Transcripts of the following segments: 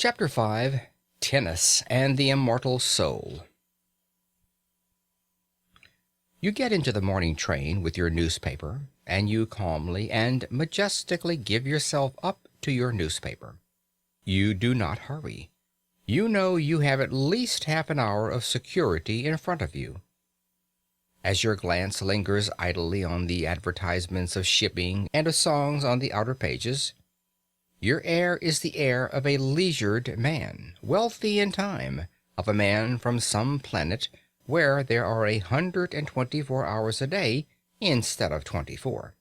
Chapter 5. Tennis and the Immortal Soul. You get into the morning train with your newspaper, and you calmly and majestically give yourself up to your newspaper. You do not hurry. You know you have at least half an hour of security in front of you. As your glance lingers idly on the advertisements of shipping and of songs on the outer pages, your air is the air of a leisured man, wealthy in time, of a man from some planet where there are 124 hours a day instead of 24.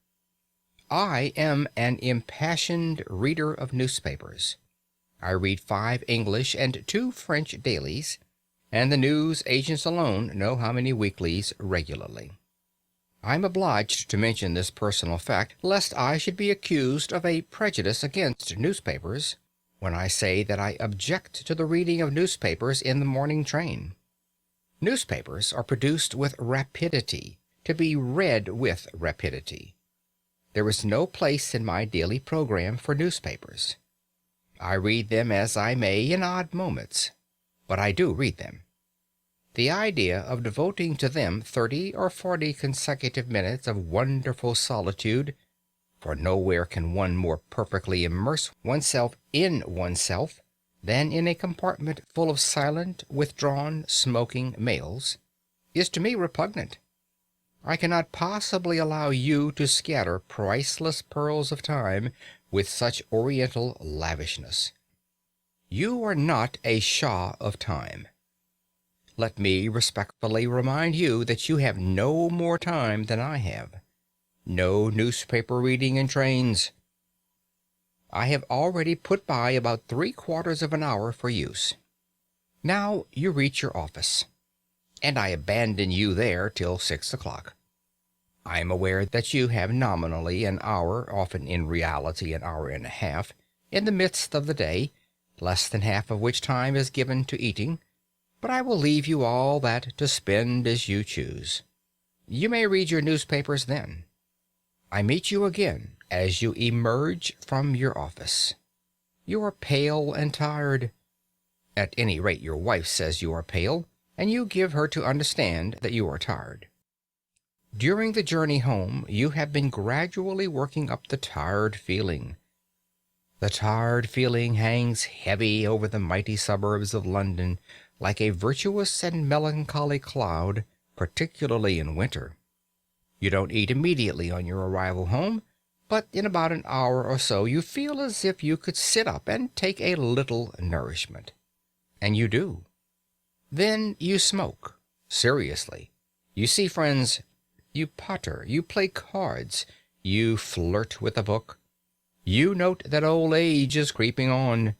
I am an impassioned reader of newspapers. I read 5 English and 2 French dailies, and the news agents alone know how many weeklies regularly. I am obliged to mention this personal fact, lest I should be accused of a prejudice against newspapers, when I say that I object to the reading of newspapers in the morning train. Newspapers are produced with rapidity, to be read with rapidity. There is no place in my daily program for newspapers. I read them as I may in odd moments, but I do read them. The idea of devoting to them 30 or 40 consecutive minutes of wonderful solitude, for nowhere can one more perfectly immerse oneself in oneself than in a compartment full of silent, withdrawn, smoking males, is to me repugnant. I cannot possibly allow you to scatter priceless pearls of time with such oriental lavishness. You are not a Shah of time. Let me respectfully remind you that you have no more time than I have. No newspaper reading in trains. I have already put by about 3/4 of an hour for use. Now you reach your office, and I abandon you there till 6 o'clock. I am aware that you have nominally an hour, often in reality an hour and a half, in the midst of the day, less than half of which time is given to eating, but I will leave you all that to spend as you choose. You may read your newspapers then. I meet you again as you emerge from your office. You are pale and tired. At any rate, your wife says you are pale, and you give her to understand that you are tired. During the journey home, you have been gradually working up the tired feeling. The tired feeling hangs heavy over the mighty suburbs of London, like a virtuous and melancholy cloud, particularly in winter. You don't eat immediately on your arrival home, but in about an hour or so you feel as if you could sit up and take a little nourishment. And you do. Then you smoke, seriously. You see friends. You potter. You play cards. You flirt with a book. You note that old age is creeping on.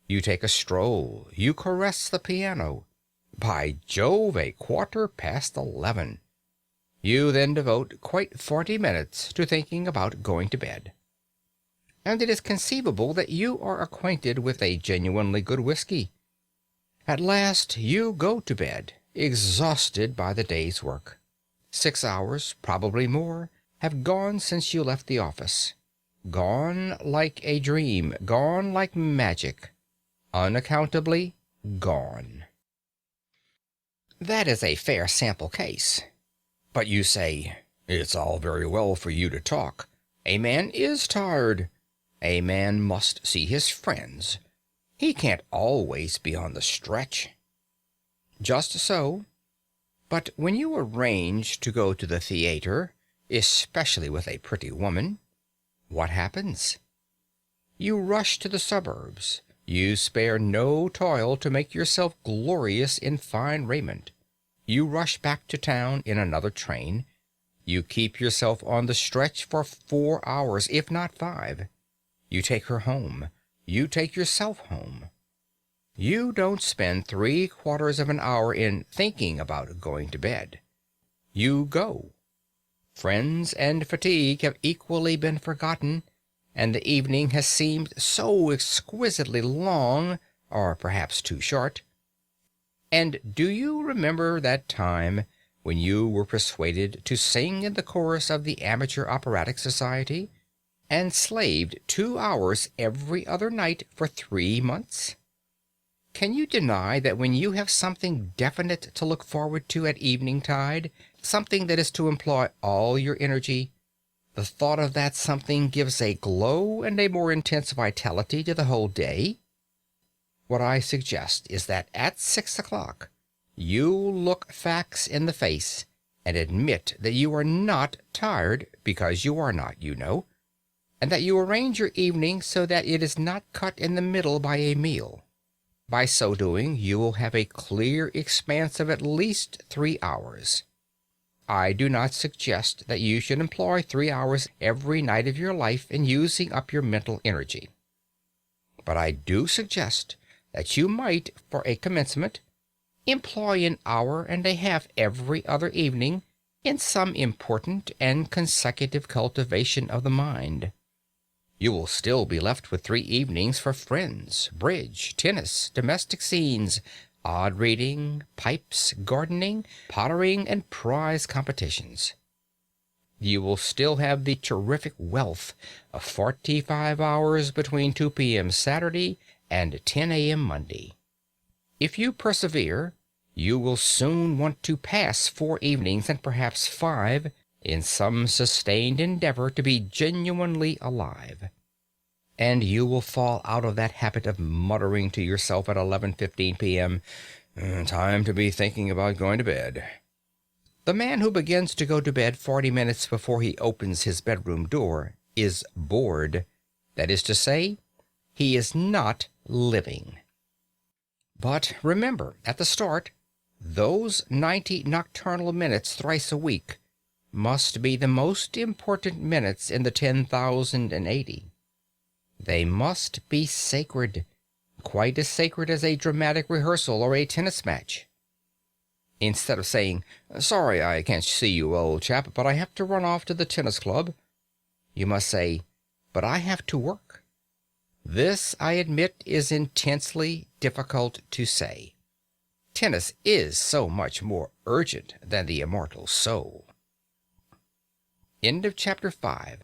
You take a stroll. You caress the piano. By Jove, 11:15. You then devote quite 40 minutes to thinking about going to bed. And it is conceivable that you are acquainted with a genuinely good whiskey. At last you go to bed, exhausted by the day's work. 6 hours, probably more, have gone since you left the office. Gone like a dream, gone like magic. Unaccountably gone. That is a fair sample case. But you say, it's all very well for you to talk. A man is tired. A man must see his friends. He can't always be on the stretch. Just so. But when you arrange to go to the theater, especially with a pretty woman, what happens? You rush to the suburbs. You spare no toil to make yourself glorious in fine raiment. You rush back to town in another train. You keep yourself on the stretch for 4 hours, if not 5. You take her home. You take yourself home. You don't spend 3/4 of an hour in thinking about going to bed. You go. Friends and fatigue have equally been forgotten, and the evening has seemed so exquisitely long, or perhaps too short. And do you remember that time when you were persuaded to sing in the chorus of the Amateur Operatic Society, and slaved 2 hours every other night for 3 months? Can you deny that when you have something definite to look forward to at evening tide, something that is to employ all your energy, the thought of that something gives a glow and a more intense vitality to the whole day? What I suggest is that at 6 o'clock you look facts in the face and admit that you are not tired, because you are not, you know, and that you arrange your evening so that it is not cut in the middle by a meal. By so doing, you will have a clear expanse of at least 3 hours. I do not suggest that you should employ 3 hours every night of your life in using up your mental energy. But I do suggest that you might, for a commencement, employ an hour and a half every other evening in some important and consecutive cultivation of the mind. You will still be left with 3 evenings for friends, bridge, tennis, domestic scenes, odd reading, pipes, gardening, pottering, and prize competitions. You will still have the terrific wealth of 45 hours between 2 p.m. Saturday and 10 a.m. Monday. If you persevere, you will soon want to pass 4 evenings and perhaps 5 in some sustained endeavor to be genuinely alive. And you will fall out of that habit of muttering to yourself at 11:15 p.m., "Time to be thinking about going to bed." The man who begins to go to bed 40 minutes before he opens his bedroom door is bored. That is to say, he is not living. But remember, at the start, those 90 nocturnal minutes thrice a week must be the most important minutes in the 10,080. They must be sacred, quite as sacred as a dramatic rehearsal or a tennis match. Instead of saying, "Sorry I can't see you, old chap, but I have to run off to the tennis club," you must say, "But I have to work." This, I admit, is intensely difficult to say. Tennis is so much more urgent than the immortal soul. End of chapter 5.